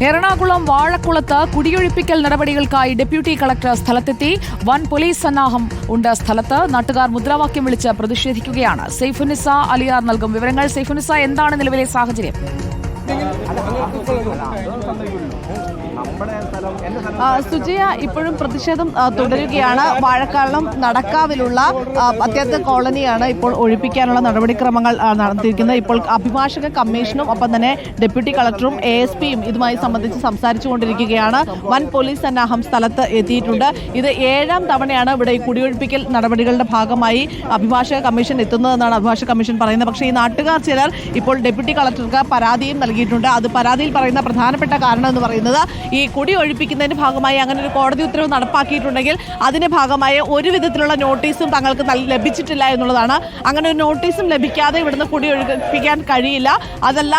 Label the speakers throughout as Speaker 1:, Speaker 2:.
Speaker 1: എറണാകുളം വാഴക്കുളത്ത് കുടിയൊഴിപ്പിക്കൽ നടപടികൾക്കായി deputy collector സ്ഥലത്തെത്തി. വൻ പോലീസ് സന്നാഹം ഉണ്ട് സ്ഥലത്ത്. നാട്ടുകാർ മുദ്രാവാക്യം വിളിച്ച് പ്രതിഷേധിക്കുകയാണ്. സൈഫുന്നിസ അലിയാർ നൽകും വിവരങ്ങൾ. സൈഫുന്നിസ, എന്താണ് നിലവിലെ സാഹചര്യം?
Speaker 2: സുജയ, ഇപ്പോഴും പ്രതിഷേധം തുടരുകയാണ്. വാഴക്കാളം നടക്കാവിലുള്ള അത്യാത്ത കോളനിയാണ് ഇപ്പോൾ ഒഴിപ്പിക്കാനുള്ള നടപടിക്രമങ്ങൾ നടത്തിയിരിക്കുന്നത്. ഇപ്പോൾ അഭിഭാഷക കമ്മീഷനും ഒപ്പം തന്നെ ഡെപ്യൂട്ടി കളക്ടറും ASPയും ഇതുമായി സംബന്ധിച്ച് സംസാരിച്ചുകൊണ്ടിരിക്കുകയാണ്. വൻ പോലീസ് സന്നാഹം സ്ഥലത്ത് എത്തിയിട്ടുണ്ട്. ഇത് 7ാം തവണയാണ് ഇവിടെ ഈ കുടിയൊഴിപ്പിക്കൽ നടപടികളുടെ ഭാഗമായി അഭിഭാഷക കമ്മീഷൻ എത്തുന്നതെന്നാണ് അഭിഭാഷക കമ്മീഷൻ പറയുന്നത്. പക്ഷേ ഈ നാട്ടുകാർ ചിലർ ഇപ്പോൾ ഡെപ്യൂട്ടി കളക്ടർക്ക് പരാതിയും നൽകിയിട്ടുണ്ട്. അത് പരാതിയിൽ പറയുന്ന പ്രധാനപ്പെട്ട കാരണം എന്ന് പറയുന്നത് ഈ കുടി ഒഴിപ്പിക്കുന്നതിന്റെ ഭാഗമായി അങ്ങനെ ഒരു കോടതി ഉത്തരവ് നടപ്പാക്കിയിട്ടുണ്ടെങ്കിൽ അതിന്റെ ഭാഗമായ ഒരു വിധത്തിലുള്ള നോട്ടീസും തങ്ങൾക്ക് ലഭിച്ചിട്ടില്ല എന്നുള്ളതാണ്. അങ്ങനെ ഒരു നോട്ടീസും ലഭിക്കാതെ ഇവിടുന്ന് കുടി ഒഴിപ്പിക്കാൻ കഴിയില്ല. അതല്ല,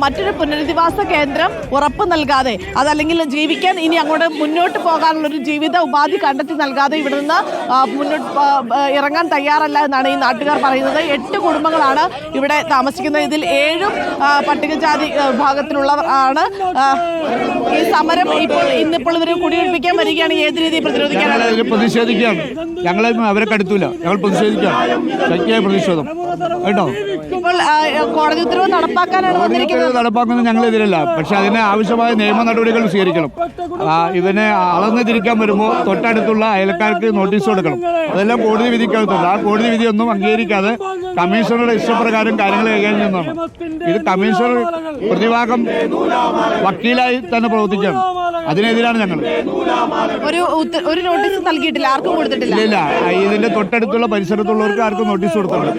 Speaker 2: മറ്റൊരു പുനരധിവാസ കേന്ദ്രം ഉറപ്പ് നൽകാതെ, അതല്ലെങ്കിൽ ജീവിക്കാൻ ഇനി അങ്ങോട്ട് മുന്നോട്ട് പോകാനുള്ളൊരു ജീവിത ഉപാധി കണ്ടെത്തി നൽകാതെ ഇവിടെ നിന്ന് മുന്നോട്ട് ഇറങ്ങാൻ തയ്യാറല്ല എന്നാണ് ഈ നാട്ടുകാർ പറയുന്നത്. 8 കുടുംബങ്ങളാണ് ഇവിടെ താമസിക്കുന്നത്. ഇതിൽ 7ഉം പട്ടികജാതി വിഭാഗത്തിലുള്ളവർ ആണ്. ഈ സമരം ഇന്നിപ്പോൾ ഇവർ കുടിയൊഴിപ്പിക്കാൻ വരികയാണ്. ഏത് രീതിയിൽ
Speaker 3: പ്രതിഷേധിക്കുകയാണ്? ഞങ്ങളെ അവരെ കടുത്തൂല, ഞങ്ങൾ പ്രതിഷേധിക്കുകയാണ്. ശക്തിയായ പ്രതിഷേധം കേട്ടോ.
Speaker 2: ഇപ്പോൾ കോടതി ഉത്തരവ് നടപ്പാക്കാനാണ് വന്നിരിക്കുന്നത്.
Speaker 3: നടപ്പാക്കുന്നത് ഞങ്ങളെതിരല്ല, പക്ഷെ അതിന് ആവശ്യമായ നിയമ നടപടികൾ സ്വീകരിക്കണം. ഇവനെ അളന്ന് തിരിക്കാൻ വരുമ്പോൾ തൊട്ടടുത്തുള്ള അയൽക്കാർക്ക് നോട്ടീസ് കൊടുക്കണം. അതെല്ലാം കോടതി വിധിക്കകത്തുണ്ട്. ആ കോടതി വിധിയൊന്നും അംഗീകരിക്കാതെ കമ്മീഷണറുടെ ഇഷ്ടപ്രകാരം കാര്യങ്ങൾ കൈകാര്യം ചെയ്യുന്നതാണ്. ഇത് കമ്മീഷണർ പ്രതിഭാഗം വക്കീലായി തന്നെ പ്രവർത്തിക്കുകയാണ്. അതിനെതിരാണ് ഞങ്ങൾ.
Speaker 2: ഒരു നോട്ടീസ് നൽകിയിട്ടില്ല, ആർക്കും കൊടുത്തിട്ടില്ല.
Speaker 3: ഇല്ല, ഇതിന്റെ തൊട്ടടുത്തുള്ള പരിസരത്തുള്ളവർക്ക് ആർക്കും നോട്ടീസ് കൊടുത്തിട്ടുണ്ട്.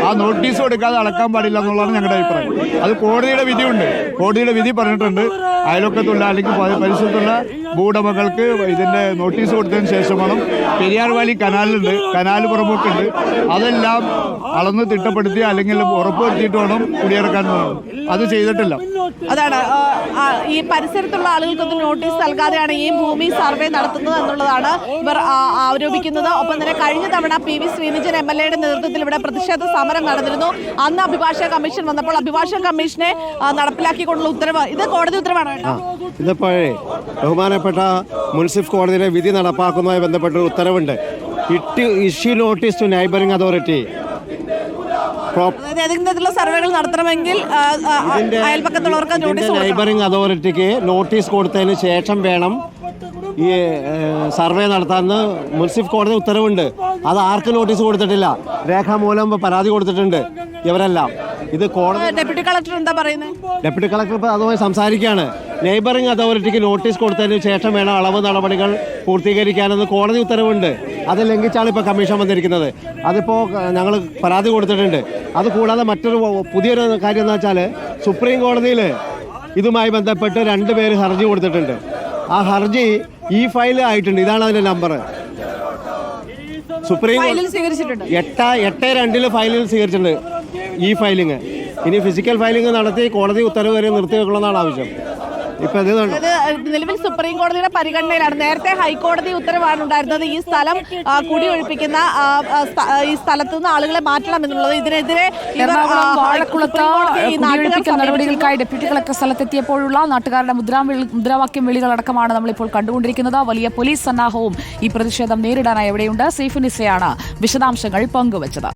Speaker 3: ആ നോട്ടീസ് കൊടുക്കാതെ അളക്കാൻ പാടില്ല എന്നുള്ളതാണ് ഞങ്ങളുടെ അഭിപ്രായം. അത് കോടതിയുടെ വിധിയുണ്ട്. കോടതിയുടെ വിധി പറഞ്ഞിട്ടുണ്ട് അയൽവക്കത്തുള്ള അല്ലെങ്കിൽ പരിസരത്തുള്ള ഭൂവുടമകൾക്ക് ഇതിന്റെ നോട്ടീസ് കൊടുത്തതിന് ശേഷം വേണം. പെരിയാർ വാലി കനാലുണ്ട്, കനാല് പുറമ്പോക്കുണ്ട്, അതെല്ലാം അളന്ന് തിട്ടപ്പെടുത്തി അല്ലെങ്കിൽ ഉറപ്പുവരുത്തിയിട്ട് വേണം കുടിയിറക്കാൻ. അത് ചെയ്തിട്ടില്ല.
Speaker 2: അതാണ് ഈ പരിസരത്തുള്ള ആളുകൾക്കൊന്നും നോട്ടീസ് നൽകാതെയാണ് ഈ ഭൂമി സർവേ നടത്തുന്നത് എന്നുള്ളതാണ് ഇവർ ആരോപിക്കുന്നത്. ഒപ്പം തന്നെ കഴിഞ്ഞ തവണ PV ശ്രീനിജൻ MLA-യുടെ നേതൃത്വത്തിൽ ഇവിടെ പ്രതിഷേധ സമരം നടന്നിരുന്നു. അന്ന് അഭിഭാഷക കമ്മീഷൻ വന്നപ്പോൾ അഭിഭാഷക കമ്മീഷനെ നടപ്പിലാക്കിക്കൊണ്ടുള്ള ഉത്തരവ്, ഇത് കോടതി ഉത്തരവാണ്.
Speaker 4: ഇതിപ്പോഴേ ബഹുമാനപ്പെട്ട മുൻസിഫ് കോടതിയിലെ വിധി നടപ്പാക്കുന്നതുമായി ബന്ധപ്പെട്ട ഉത്തരവുണ്ട്. Issue notice to neighbouring authority.
Speaker 2: സർവേകൾ നടത്തണമെങ്കിൽ
Speaker 4: നൈബറിംഗ് അതോറിറ്റിക്ക് നോട്ടീസ് കൊടുത്തതിന് ശേഷം വേണം ഈ സർവേ നടത്താമെന്ന് മുൻസിഫ് കോടതി ഉത്തരവുണ്ട്. അത് ആർക്ക് നോട്ടീസ് കൊടുത്തിട്ടില്ല. രേഖാമൂലം പരാതി കൊടുത്തിട്ടുണ്ട് ഇവരെല്ലാം. ഇത് കോടതി
Speaker 2: ഡെപ്യൂട്ടി കളക്ടർ എന്താ പറയുന്നത്?
Speaker 4: ഡെപ്യൂട്ടി കളക്ടർ ഇപ്പോൾ അതുമായി സംസാരിക്കുകയാണ്. നെയ്ബറിംഗ് അതോറിറ്റിക്ക് നോട്ടീസ് കൊടുത്തതിന് ശേഷം വേണം അളവ് നടപടികൾ പൂർത്തീകരിക്കാനെന്ന് കോടതി ഉത്തരവുണ്ട്. അത് ലംഘിച്ചാണ് ഇപ്പോൾ കമ്മീഷൻ വന്നിരിക്കുന്നത്. അതിപ്പോൾ ഞങ്ങൾ പരാതി കൊടുത്തിട്ടുണ്ട്. അതുകൂടാതെ മറ്റൊരു പുതിയൊരു കാര്യം എന്ന് വെച്ചാൽ സുപ്രീം കോടതിയിൽ ഇതുമായി ബന്ധപ്പെട്ട് 2 പേര് ഹർജി കൊടുത്തിട്ടുണ്ട്. ആ ഹർജി ഈ ഫയൽ ആയിട്ടുണ്ട്. ഇതാണ് അതിൻ്റെ നമ്പർ. സുപ്രീം 8/2 ഫയലിൽ സ്വീകരിച്ചിട്ടുണ്ട് ഈ ഫയലിങ്. ഇനി ഫിസിക്കൽ ഫയലിംഗ് നടത്തി കോടതി ഉത്തരവ് വരെ നിർത്തിവെക്കണമെന്നാണ് ആവശ്യം. ഇപ്പൊ
Speaker 2: നിലവിൽ സുപ്രീം കോടതിയുടെ പരിഗണനയിലാണ്. നേരത്തെ ഹൈക്കോടതി ഉത്തരവാണ് ഉണ്ടായിരുന്നത്. ഈ സ്ഥലം കുടിയൊഴിപ്പിക്കുന്ന ഈ സ്ഥലത്തു നിന്ന് ആളുകളെ മാറ്റണം എന്നുള്ളത്. ഇതിനെതിരെ
Speaker 1: വാഴക്കുളത്ത് കുടിയൊഴിപ്പിക്കൽ നടപടികൾക്കായി ഡെപ്യൂട്ടി കളക്ടർ സ്ഥലത്തെത്തിയപ്പോഴുള്ള നാട്ടുകാരുടെ മുദ്രാവാക്യം വിളികളടക്കമാണ് നമ്മളിപ്പോൾ കണ്ടുകൊണ്ടിരിക്കുന്നത്. വലിയ പോലീസ് സന്നാഹവും ഈ പ്രതിഷേധം നേരിടാനായി എവിടെയുണ്ട്. സൈഫുന്നിസയാണ് വിശദാംശങ്ങൾ പങ്കുവച്ചത്.